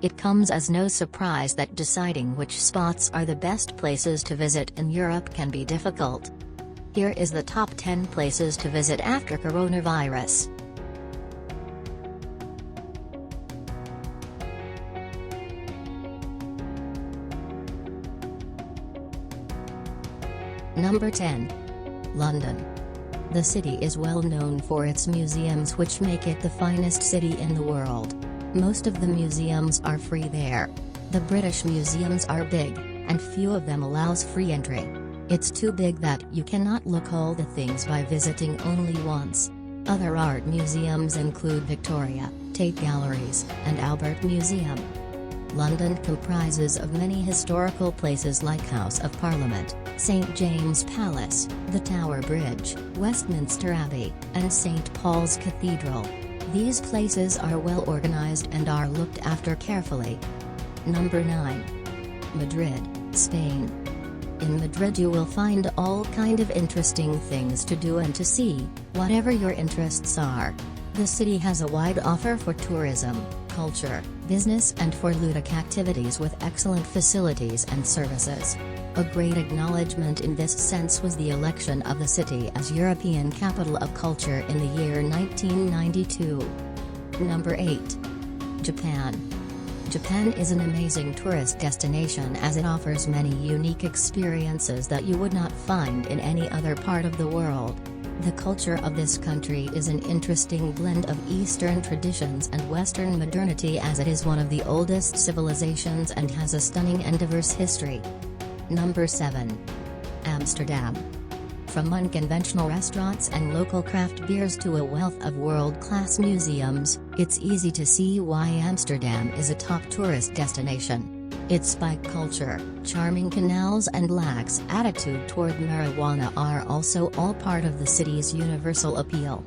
It comes as no surprise that deciding which spots are the best places to visit in Europe can be difficult. Here is the top 10 places to visit after coronavirus. Number 10. London. The city is well known for its museums, which make it the finest city in the world. Most of the museums are free there. The British museums are big, and few of them allows free entry. It's too big that you cannot look all the things by visiting only once. Other art museums include Victoria, Tate Galleries, and Albert Museum. London comprises of many historical places like House of Parliament, St James Palace, the Tower Bridge, Westminster Abbey, and St Paul's Cathedral. These places are well organized and are looked after carefully. Number 9. Madrid, Spain. In Madrid you will find all kind of interesting things to do and to see, whatever your interests are. The city has a wide offer for tourism, culture, business and for ludic activities with excellent facilities and services. A great acknowledgement in this sense was the election of the city as European Capital of Culture in the year 1992. Number 8. Japan. Japan is an amazing tourist destination as it offers many unique experiences that you would not find in any other part of the world. The culture of this country is an interesting blend of Eastern traditions and Western modernity, as it is one of the oldest civilizations and has a stunning and diverse history. Number 7. Amsterdam. From unconventional restaurants and local craft beers to a wealth of world-class museums, it's easy to see why Amsterdam is a top tourist destination. Its bike culture, charming canals and lax attitude toward marijuana are also all part of the city's universal appeal.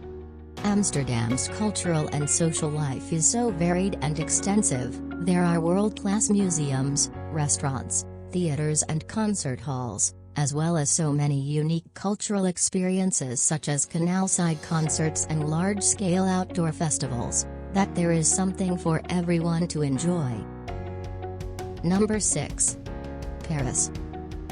Amsterdam's cultural and social life is so varied and extensive. There are world-class museums, restaurants, theaters and concert halls, as well as so many unique cultural experiences such as canal-side concerts and large-scale outdoor festivals, that there is something for everyone to enjoy. Number 6. Paris.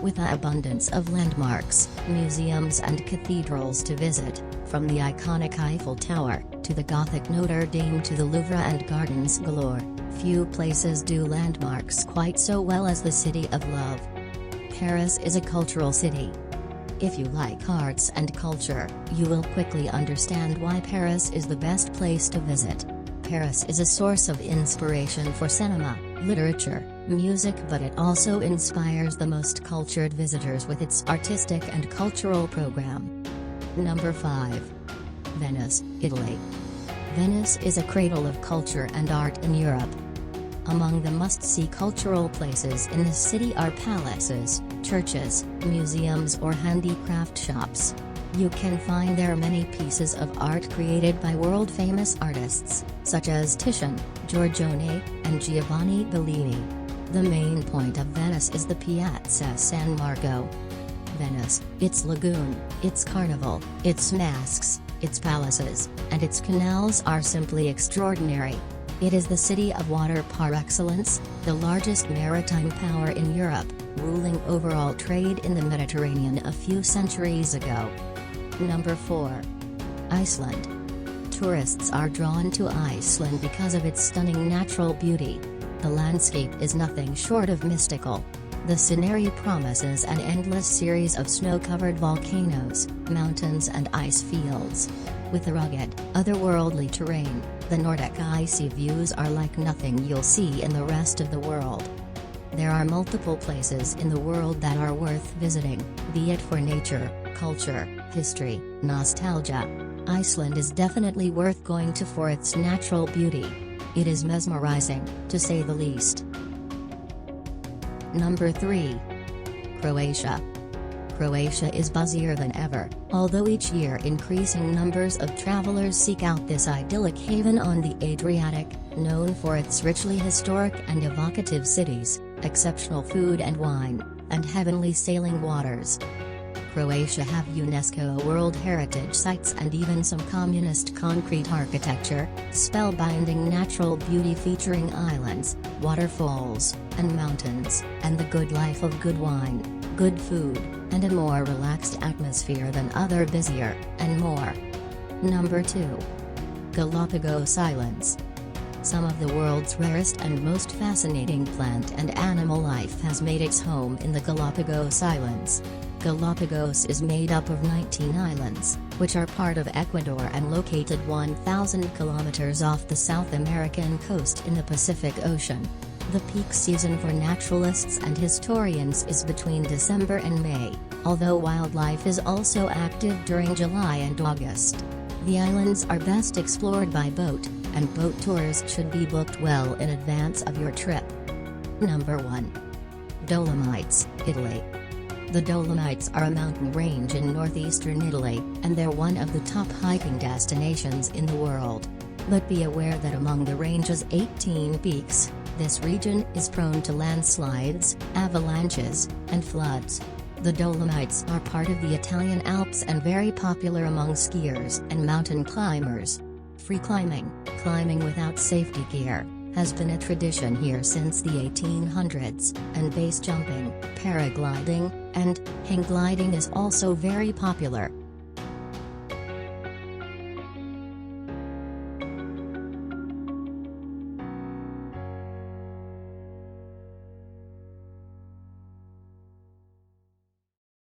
With an abundance of landmarks, museums and cathedrals to visit, from the iconic Eiffel Tower, to the Gothic Notre Dame to the Louvre and gardens galore, few places do landmarks quite so well as the City of Love. Paris is a cultural city. If you like arts and culture, you will quickly understand why Paris is the best place to visit. Paris is a source of inspiration for cinema, literature, music, but it also inspires the most cultured visitors with its artistic and cultural program. Number 5. Venice, Italy. Venice is a cradle of culture and art in Europe. Among the must-see cultural places in the city are palaces, churches, museums or handicraft shops. You can find there many pieces of art created by world-famous artists, such as Titian, Giorgione, and Giovanni Bellini. The main point of Venice is the Piazza San Marco. Venice, its lagoon, its carnival, its masks, its palaces, and its canals are simply extraordinary. It is the city of water par excellence, the largest maritime power in Europe, ruling overall trade in the Mediterranean a few centuries ago. Number 4. Iceland. Tourists are drawn to Iceland because of its stunning natural beauty. The landscape is nothing short of mystical. The scenery promises an endless series of snow-covered volcanoes, mountains and ice fields. With the rugged, otherworldly terrain, the Nordic icy views are like nothing you'll see in the rest of the world. There are multiple places in the world that are worth visiting, be it for nature, culture, history, nostalgia. Iceland is definitely worth going to for its natural beauty. It is mesmerizing, to say the least. Number 3. Croatia. Croatia is buzzier than ever, although each year increasing numbers of travelers seek out this idyllic haven on the Adriatic, known for its richly historic and evocative cities, exceptional food and wine, and heavenly sailing waters. Croatia have UNESCO World Heritage Sites and even some communist concrete architecture, spellbinding natural beauty featuring islands, waterfalls, and mountains, and the good life of good wine, good food, and a more relaxed atmosphere than other busier, and more. Number 2. Galapagos Islands. Some of the world's rarest and most fascinating plant and animal life has made its home in the Galapagos Islands. Galapagos is made up of 19 islands, which are part of Ecuador and located 1,000 kilometers off the South American coast in the Pacific Ocean. The peak season for naturalists and historians is between December and May, although wildlife is also active during July and August. The islands are best explored by boat, and boat tours should be booked well in advance of your trip. Number 1. Dolomites, Italy. The Dolomites are a mountain range in northeastern Italy, and they're one of the top hiking destinations in the world. But be aware that among the range's 18 peaks, this region is prone to landslides, avalanches, and floods. The Dolomites are part of the Italian Alps and very popular among skiers and mountain climbers. Free climbing, climbing without safety gear, has been a tradition here since the 1800s, and base jumping, paragliding, and hang gliding is also very popular.